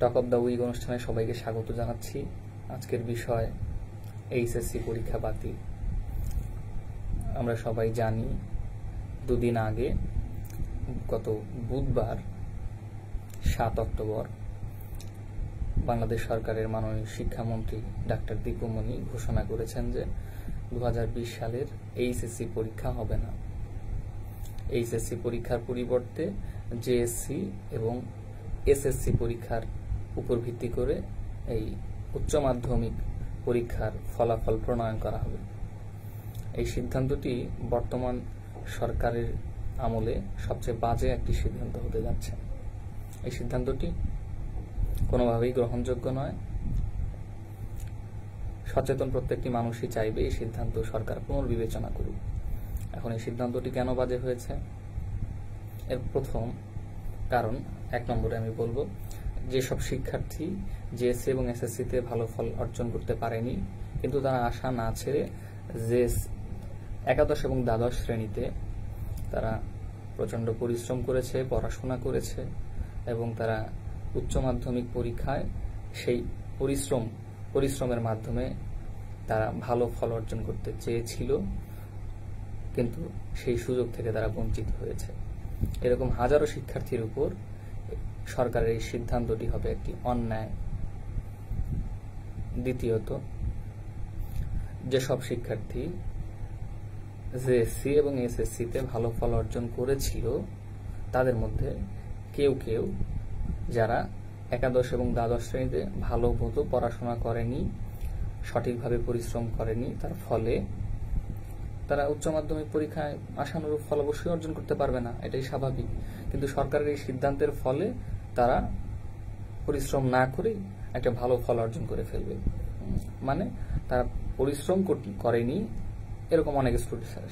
Talk of the week অনুষ্ঠানে সবাইকে স্বাগত জানাচ্ছি। আজকের বিষয় এইচএসসি পরীক্ষা বাতিল। আমরা সবাই জানি দুদিন আগে গত বুধবার 7 অক্টোবর বাংলাদেশ সরকারের মাননীয় শিক্ষামন্ত্রী ডাক্তার দীপুমনি ঘোষণা করেছেন যে 2020 সালের এইচএসসি পরীক্ষা হবে না। এইচএসসি পরীক্ষার পরিবর্তে জেএসসি এবং এসএসসি পরীক্ষার উপর ভিত্তি করে এই উচ্চ মাধ্যমিক পরীক্ষার ফলাফল প্রণয়ন করা হবে। এই সিদ্ধান্তটি বর্তমান সরকারের আমলে সবচেয়ে বাজে একটি সিদ্ধান্ত হতে যাচ্ছে। এই সিদ্ধান্তটি কোনোভাবেই গ্রহণযোগ্য নয়। সচেতন প্রত্যেকটি মানুষই চাইবে এই সিদ্ধান্ত সরকার পুনর্বিবেচনা করুক। এখন এই সিদ্ধান্তটি কেন বাজে হয়েছে, এর প্রথম কারণ 1 নম্বরে আমি বলবো, যেসব শিক্ষার্থী জেএসসি এবং এসএসসিতে ভালো ফল অর্জন করতে পারেনি, কিন্তু তারা আশা না ছেড়ে যে একাদশ এবং দ্বাদশ শ্রেণীতে তারা প্রচন্ড পরিশ্রম করেছে, পড়াশোনা করেছে এবং তারা উচ্চ মাধ্যমিক পরীক্ষায় সেই পরিশ্রমের মাধ্যমে তারা ভালো ফল অর্জন করতে চেয়েছিল, কিন্তু সেই সুযোগ থেকে তারা বঞ্চিত হয়েছে। এরকম হাজারো শিক্ষার্থীর উপর সরকারের এই সিদ্ধান্তটি হবে একটি অন্যায়। দ্বিতীয়ত, যেসব শিক্ষার্থী জেএসসি এবং এসএসসিতে ভালো ফল অর্জন করেছিল, তাদের মধ্যে কেউ কেউ যারা একাদশ এবং দ্বাদশ শ্রেণীতে ভালো মতো পড়াশোনা করেনি, সঠিকভাবে পরিশ্রম করেনি, তার ফলে তারা উচ্চ মাধ্যমিক পরীক্ষায় আশানুরূপ ফল অবশ্যই অর্জন করতে পারবে না, এটাই স্বাভাবিক। কিন্তু সরকারের এই সিদ্ধান্তের ফলে তারা পরিশ্রম না করেই একটা ভালো ফল অর্জন করে ফেলবে। মানে তারা পরিশ্রম করেনি, এরকম অনেক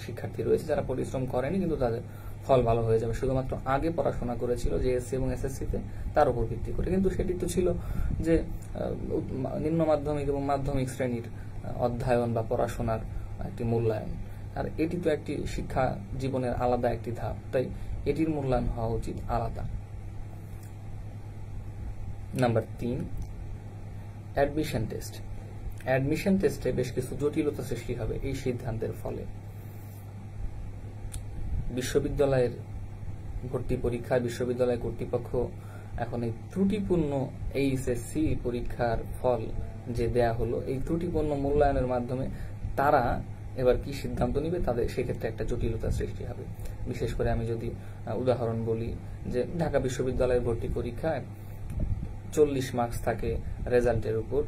শিক্ষার্থী রয়েছে যারা পরিশ্রম করেনি কিন্তু তাদের ফল ভালো হয়ে যাবে, শুধুমাত্র আগে পড়াশোনা করেছিল জেএসসি এবং এসএসসিতে তার উপর ভিত্তি করে। কিন্তু সেটি তো ছিল যে নিম্ন মাধ্যমিক এবং মাধ্যমিক শ্রেণীর অধ্যয়ন বা পড়াশোনার একটি মূল্যায়ন, আর এটি তো একটি শিক্ষা জীবনের আলাদা একটি ধাপ, তাই এটির মূল্যায়ন হওয়া উচিত আলাদা। Number 3, admission test. অ্যাডমিশন টেস্টে বেশ কিছু জটিলতা সৃষ্টি হবে এই সিদ্ধান্তের ফলে। বিশ্ববিদ্যালয়ের ভর্তি পরীক্ষায় বিশ্ববিদ্যালয় কর্তৃপক্ষ এখন এই ত্রুটিপূর্ণ এইচএসসি পরীক্ষার ফল যে দেয়া হলো, এই ত্রুটিপূর্ণ মূল্যায়নের মাধ্যমে তারা এবার কি সিদ্ধান্ত নিবে, তাদের সেক্ষেত্রে একটা জটিলতা সৃষ্টি হবে। বিশেষ করে আমি যদি উদাহরণ বলি, যে ঢাকা বিশ্ববিদ্যালয়ের ভর্তি পরীক্ষায় 40 মার্কস থাকে রেজাল্টের উপর,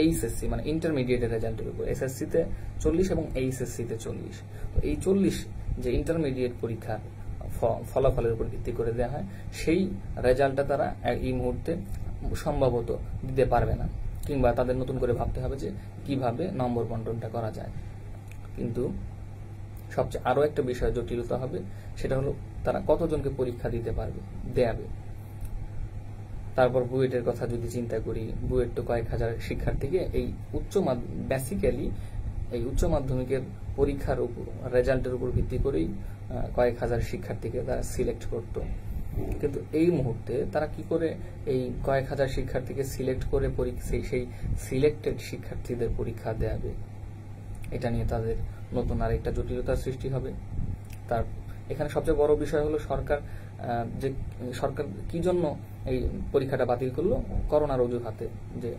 এইচএসসি মানে ইন্টারমিডিয়েটের রেজাল্টের উপর, এসএসসিতে 40 এবং এইচএসসিতে 40। তো এই 40 যে ইন্টারমিডিয়েট পরীক্ষার ফলাফলের উপর ভিত্তি করে দেওয়া হয়, সেই রেজাল্টটা তারা এই মুহূর্তে সম্ভবত দিতে পারবে না, কিংবা তাদের নতুন করে ভাবতে হবে যে কিভাবে নম্বর বন্টনটা করা যায়। কিন্তু সবচেয়ে আরো একটা বিষয় জটিলতা হবে, সেটা হলো তারা কতজনকে পরীক্ষা দিতে পারবে, দেয়াবে। তারপর বুয়েটের কথা যদি চিন্তা করি, বুয়েট তো কয়েক হাজার শিক্ষার্থীকে এই বেসিক্যালি এই উচ্চ মাধ্যমিকের পরীক্ষার উপর রেজাল্টের উপর ভিত্তি করেই কয়েক হাজার শিক্ষার্থীকে তারা সিলেক্ট করত। কিন্তু এই মুহূর্তে তারা কি করে এই কয়েক হাজার শিক্ষার্থীকে সিলেক্ট করে সেই সিলেক্টেড শিক্ষার্থীদের পরীক্ষা দেয়াবে, এটা নিয়ে তাদের নতুন আরেকটা জটিলতার সৃষ্টি হবে। তার এখানে সবচেয়ে বড় বিষয় হলো সরকার কি জন্য এই পরীক্ষাটা বাতিল করলো, করোনার অজুহাতে, যে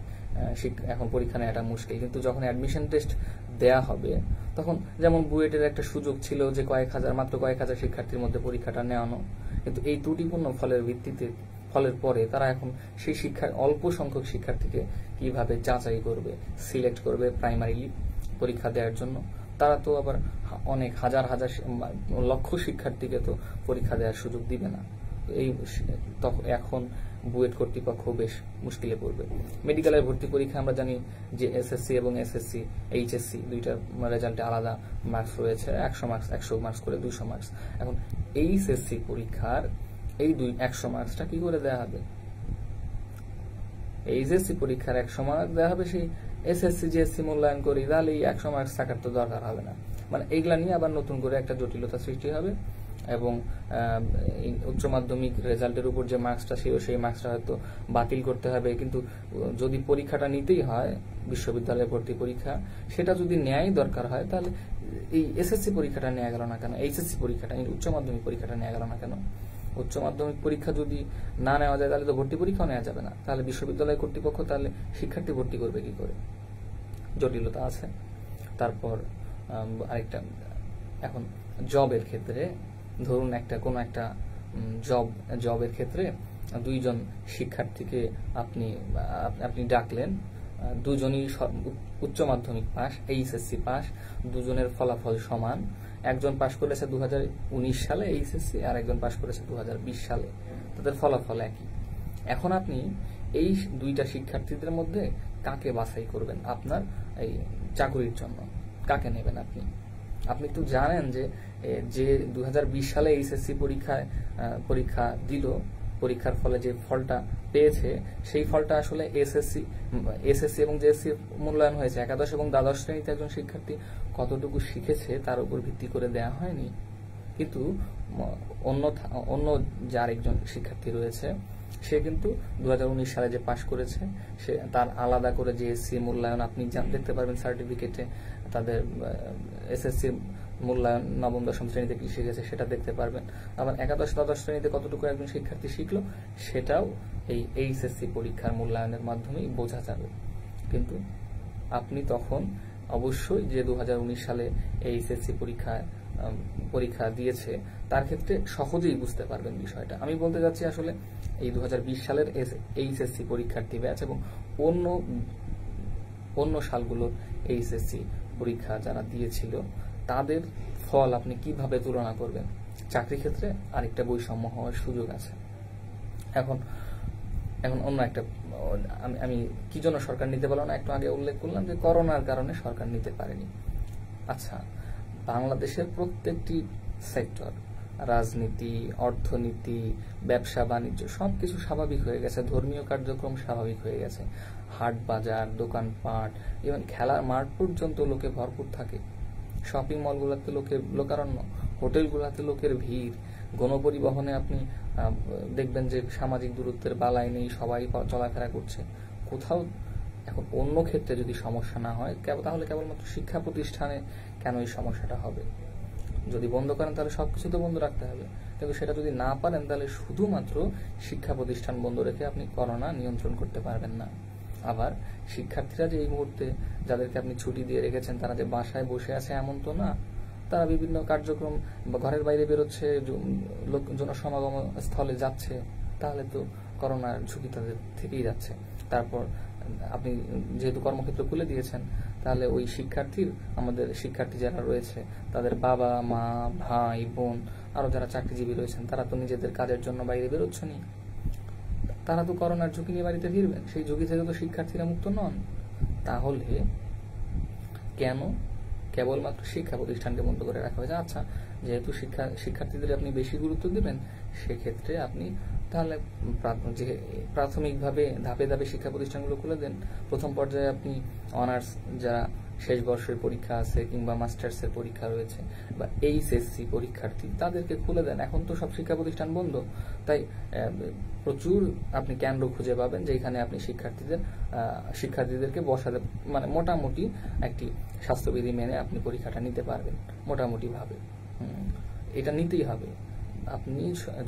এখন পরীক্ষা নেওয়াটা মুশকিল। কিন্তু যখন অ্যাডমিশন টেস্ট দেয়া হবে, তখন যেমন বুয়েটের একটা সুযোগ ছিল যে মাত্র কয়েক হাজার শিক্ষার্থীর মধ্যে পরীক্ষাটা নেওয়ানো, কিন্তু এই ত্রুটিপূর্ণ ফলের পরে তারা এখন সেই অল্প সংখ্যক শিক্ষার্থীকে কিভাবে যাচাই করবে, সিলেক্ট করবে প্রাইমারিলি পরীক্ষা দেওয়ার জন্য। তারা তো আবার অনেক হাজার লক্ষ শিক্ষার্থীকে তো পরীক্ষা দেওয়ার সুযোগ দিবে না। এখন বুয়েট কর্তৃপক্ষ বেশ মুশকিলে পড়বে। মেডিকেলের ভর্তি পরীক্ষা আমরা জানি যে এসএসসি এবং এসএসসি এইচএসসি দুইটার রেজাল্টে আলাদা মার্কস রয়েছে, 100 মার্কস করে 200 মার্কস। এখন এইচএসসি পরীক্ষার এই 100 মার্কসটা কি করে দেওয়া হবে? এইচএসসি পরীক্ষার 100 মার্কস দেওয়া হবে সেই এসএসসি জিএসসি মূল্যায়ন করি, তাহলে এই 100 মার্কস থাকার তো দরকার হবে না। মানে এইগুলা নিয়ে আবার নতুন করে একটা জটিলতা সৃষ্টি হবে। এবং উচ্চ মাধ্যমিক রেজাল্টের উপর যে মার্কসটা ছিল সেই মার্কসটা হয়তো বাতিল করতে হবে, কিন্তু যদি পরীক্ষাটা নিতেই হয় বিশ্ববিদ্যালয়ে ভর্তি পরীক্ষা, সেটা যদি নেয়াই দরকার হয়, তাহলে এই এসএসসি পরীক্ষাটা নেওয়া গেল না কেন, এইচএসসি পরীক্ষাটা, উচ্চ মাধ্যমিক পরীক্ষাটা নেওয়া গেল না কেন? উচ্চ মাধ্যমিক পরীক্ষা যদি না নেওয়া যায় তাহলে তো ভর্তি পরীক্ষাও নেওয়া যাবে না, তাহলে বিশ্ববিদ্যালয় কর্তৃপক্ষ তাহলে শিক্ষার্থী ভর্তি করবে কি করে? জটিলতা আছে। তারপর আরেকটা, এখন জবের ক্ষেত্রে ধরুন কোনো একটা জবের ক্ষেত্রে দুইজন শিক্ষার্থীকে আপনি ডাকলেন, দুজনই উচ্চ মাধ্যমিক পাস, এইচএসসি পাস, দুজনের ফলাফল সমান, একজন পাশ করেছে 2019 সালে এইচএসসি আর একজন পাশ করেছে 2020 সালে, তাদের ফলাফল একই। এখন আপনি এই দুইটা শিক্ষার্থীদের মধ্যে কাকে বাছাই করবেন আপনার এই চাকরির জন্য? কাকে নেবেন আপনি? আপনি তো জানেন যে 2020 সালে এইচএসসি পরীক্ষা দিল, পরীক্ষার ফলে যে ফলটা পেয়েছে সেই ফলটা আসলে এসএসসি এবং জেএসসি মূল্যায়ন হয়েছে, একাদশ এবং দ্বাদশ শ্রেণীতে একজন শিক্ষার্থী কতটুকু শিখেছে তার উপর ভিত্তি করে দেয়া হয়নি। কিন্তু অন্য যে আরেকজন শিক্ষার্থী রয়েছে সে কিন্তু 2019 সালে যে পাশ করেছে, সে তার আলাদা করে জেএসসি মূল্যায়ন আপনি দেখতে পারবেন সার্টিফিকেটে, তাদের এসএসসি মূল্যায়ন নবম দশম শ্রেণীতে কি শিখেছে সেটা দেখতে পারবেন। আবার একাদশ দ্বাদশ শ্রেণীতে কতটুকু একজন শিক্ষার্থী শিখলো সেটাও এই এইচএসসি পরীক্ষার মূল্যায়নের মাধ্যমেই বোঝা যাবে। কিন্তু আপনি তখন অবশ্যই যে 2019 সালে এইচএসসি পরীক্ষা দিয়েছে তার ক্ষেত্রে সহজেই বুঝতে পারবেন বিষয়টা। আমি বলতে যাচ্ছি আসলে এই 2020 সালের এইচএসসি পরীক্ষার্থী ব্যাচ এবং অন্য সালগুলোর এইচএসসি পরীক্ষা যারা দিয়েছিল তাদের ফল আপনি কিভাবে তুলনা করবেন? চাকরি ক্ষেত্রে আরেকটা বৈষম্য হওয়ার সুযোগ আছে। এখন অন্য একটা, আমি কি জন্য সরকার নিতে পারলো না একটু আগে উল্লেখ করলাম যে করোনার কারণে সরকার নিতে পারেনি। আচ্ছা, বাংলাদেশের প্রত্যেকটি সেক্টর, রাজনীতি, অর্থনীতি, ব্যবসা বাণিজ্য সবকিছু স্বাভাবিক হয়ে গেছে, ধর্মীয় কার্যক্রম স্বাভাবিক হয়ে গেছে, হাট বাজার, দোকানপাট, ইভেন খেলার মাঠ পর্যন্ত লোকে ভরপুর থাকে, শপিং মলগুলোতে লোকারণ্য, হোটেলগুলোতে লোকের ভিড়, গণপরিবহনে আপনি দেখবেন যে সামাজিক দূরত্বের বালাই নেই, সবাই চলাফেরা করছে। কোথাও এখন অন্য ক্ষেত্রে যদি সমস্যা না হয় তাহলে কেবলমাত্র শিক্ষা প্রতিষ্ঠানে কেন এই সমস্যাটা হবে? যদি বন্ধ করেন তাহলে সবকিছু তো বন্ধ রাখতে হবে, কিন্তু সেটা যদি না পারেন তাহলে শুধুমাত্র শিক্ষা প্রতিষ্ঠান বন্ধ রেখে আপনি করোনা নিয়ন্ত্রণ করতে পারবেন না। আবার শিক্ষার্থীরা যে এই মুহূর্তে যাদেরকে আপনি ছুটি দিয়ে রেখেছেন তারা যে বাসায় বসে আছে এমন তো না, তারা বিভিন্ন কার্যক্রম বা ঘরের বাইরে বেরোচ্ছে, জনসমাগম স্থলে যাচ্ছে, তাহলে তো করোনার ঝুঁকি তাদের থেকেই যাচ্ছে। তারপর আপনি যেহেতু কর্মক্ষেত্র খুলে দিয়েছেন, তাহলে ওই আমাদের শিক্ষার্থী যারা রয়েছে তাদের বাবা মা ভাই বোন আরো যারা চাকরিজীবী রয়েছেন তারা তো নিজেদের কাজের জন্য বাইরে বেরোচ্ছেনি, তারা তো করোনার ঝুঁকি নিয়ে বাড়িতে ফিরবেন, সেই ঝুঁকি থেকে তো শিক্ষার্থীরা মুক্ত নন। তাহলে কেন কেবলমাত্র শিক্ষা প্রতিষ্ঠানকে বন্ধ করে রাখা হয়েছে? আচ্ছা, যেহেতু শিক্ষার্থীদের আপনি বেশি গুরুত্ব দিবেন, সেক্ষেত্রে আপনি তাহলে প্রাথমিকভাবে ধাপে ধাপে শিক্ষা প্রতিষ্ঠানগুলো খুলে দেন। প্রথম পর্যায়ে আপনি অনার্স যারা শেষ বর্ষের পরীক্ষা আছে কিংবা মাস্টার্সের পরীক্ষা রয়েছে বা এইচএসসি পরীক্ষার্থী তাদেরকে খুলে দেন। এখন তো সব শিক্ষা প্রতিষ্ঠান বন্ধ, তাই প্রচুর আপনি কেন্দ্র খুঁজে পাবেন যেখানে আপনি শিক্ষার্থীদেরকে বসাতে, মানে মোটামুটি একটি স্বাস্থ্যবিধি মেনে আপনি পরীক্ষাটা নিতে পারবেন মোটামুটি ভাবে। এটা নিতেই হবে। আপনি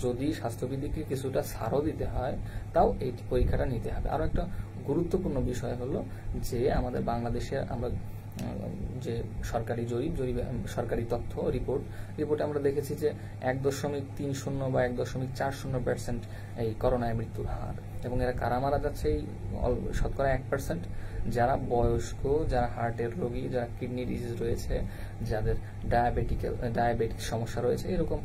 যদি স্বাস্থ্যবিধিকে কিছুটা ছাড়ও দিতে হয় তাও এই পরীক্ষাটা নিতে হবে। আরো একটা গুরুত্বপূর্ণ বিষয় হলো যে আমাদের বাংলাদেশে আমরা যে সরকারি সরকারি তথ্য রিপোর্টে আমরা দেখেছি যে 1.30 বা 1.40% এই করোনায় মৃত্যুর হার, এবং এরা কারা মারা যাচ্ছে? এই শতকরা 1%, যারা বয়স্ক, যারা হার্টের রোগী, যারা কিডনি ডিজিজ রয়েছে, যাদের ডায়াবেটিক সমস্যা রয়েছে, এরকম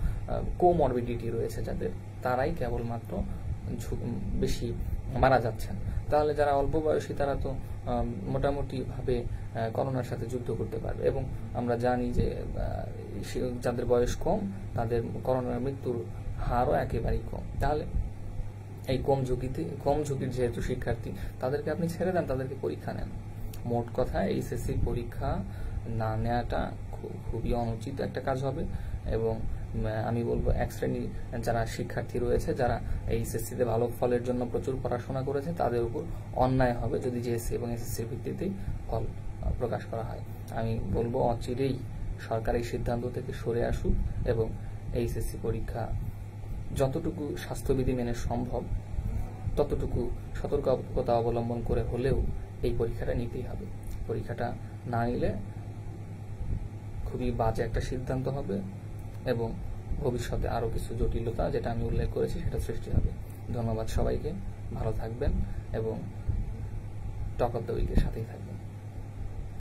কোমরবিডিটি রয়েছে যাদের, তারাই কেবলমাত্র বেশি মারা যাচ্ছেন। তাহলে যারা অল্প বয়সী তারা তো মোটামুটি ভাবে করোনার সাথে যুদ্ধ করতে পারবে, এবং আমরা জানি যে যাদের বয়স কম তাদের করোনার মৃত্যুর হারও একেবারেই কম। তাহলে এই কম ঝুঁকির যেহেতু শিক্ষার্থী তাদেরকে আপনি ছেড়ে দেন, তাদেরকে পরীক্ষা নেন। মোট কথা এইচএসসি পরীক্ষা না নেওয়াটা খুবই অনুচিত একটা কাজ হবে, এবং আমি বলবো এক শ্রেণী যারা শিক্ষার্থী রয়েছে, যারা এইচএসসিতে ভালো ফলের জন্য প্রচুর পড়াশোনা করেছে, তাদের উপর অন্যায় হবে যদি জিএসসি এবং এসএসসির ভিত্তিতেই ফল প্রকাশ করা হয়। আমি বলবো অচিরেই সরকার এই সিদ্ধান্ত থেকে সরে আসুক এবং এইচএসসি পরীক্ষা যতটুকু স্বাস্থ্যবিধি মেনে সম্ভব ততটুকু সতর্কতা অবলম্বন করে হলেও এই পরীক্ষাটা নিতেই হবে। পরীক্ষাটা না নিলে খুবই বাজে একটা সিদ্ধান্ত হবে এবং ভবিষ্যতে আরো কিছু জটিলতা, যেটা আমি উল্লেখ করেছি, সেটা সৃষ্টি হবে। ধন্যবাদ সবাইকে, ভালো থাকবেন এবং টক অফ দ্য উইকের সাথেই থাকবেন।